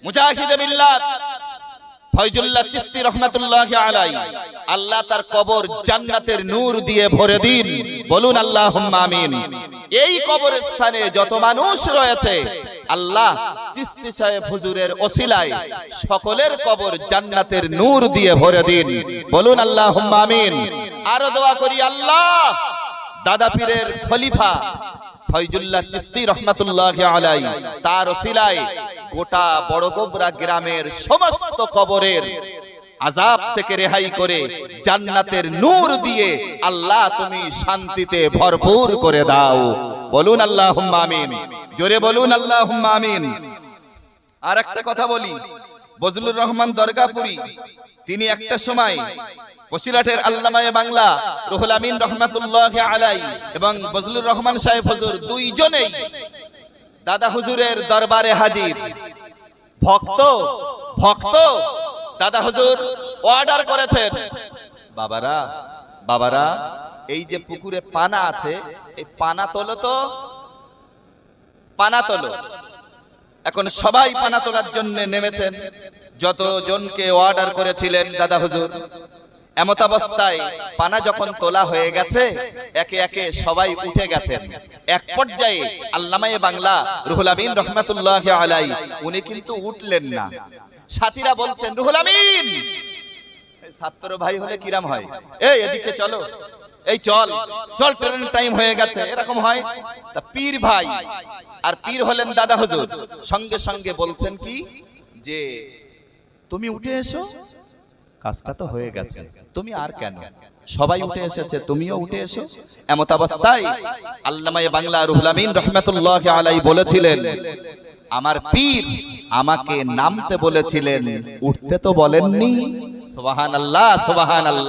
মুজাহিদে মিল্লাত ফয়জুল্লাহ চিশতি রহমাতুল্লাহি আলাইহি, আল্লাহ তার কবর জান্নাতের নূর দিয়ে ভরে দিন, বলুন আল্লাহুম্মা আমিন। এই কবরস্থানে যত মানুষ রয়েছে আল্লাহ চিশতি সাহেব হুজুরের ওসিলায় সকলের কবর জান্নাতের নূর দিয়ে ভরে দিন, বলুন আল্লাহুম্মা আমিন। আরো দোয়া করি আল্লাহ দাদা পীরের খলিফা ফয়জুল্লাহ চিশতি রহমাতুল্লাহি আলাইহি তার ওসিলায় গোটা বড়গোবরা গ্রামের সমস্ত কবরের আযাব থেকে রেহাই করে জান্নাতের নূর দিয়ে আল্লাহ তুমি শান্তিতে ভরপুর করে দাও, বলুন আল্লাহুম্মা আমিন। জোরে বলুন আল্লাহুম্মা আমিন। আর একটা কথা বলি, বজলুর রহমান দরগাপুরি তিনি একটা সময় বসিরহাটের আল্লামায়ে বাংলা রুহুল আমিন রহমাতুল্লাহি আলাইহি এবং বজলুর রহমান সাহেব হুজুর দুইজনেই দাদা হুজুরের দরবারে হাজির। ভক্ত দাদা হুজুর অর্ডার করেছেন, বাবারা এই যে পুকুরে পানা আছে এই পানা তোলো তো, পানা তোলো। এখন সবাই পানা তোলার জন্য নেমেছেন, যতজনকে অর্ডার করেছিলেন দাদা হুজুর। এমত অবস্থায় পানা যখন তোলা হয়ে গেছে একে একে সবাই উঠে গেছেন। এক পর্যায়ে আল্লামায়ে বাংলা রুহুল আমিন রহমাতুল্লাহি আলাইহি উনি কিন্তু উঠলেন না। সাথীরা বলছেন, রুহুল আমিন, ছাত্র ভাই হলে কিরাম হয়, এই এদিকে চলো, এই চল ট্রেনের টাইম হয়ে গেছে, এরকম হয়। তা পীর ভাই আর পীর হলেন দাদা হুজুর, সঙ্গে সঙ্গে বলছেন কি যে তুমি উঠে এসো, কাজটা তো হয়ে গেছে, তুমি আর কেন, সবাই উঠে এসেছে, তুমিও উঠে এসো। এমত অবস্থায় আল্লামায়ে বাংলা রুহুল আমিন রাহমাতুল্লাহি আলাইহি বলেছিলেন, আমার পীর আমাকে নামতে বলেছিলেন, উঠতে তো বলেননি। সুবহানাল্লাহ, সুবহানাল্লাহ।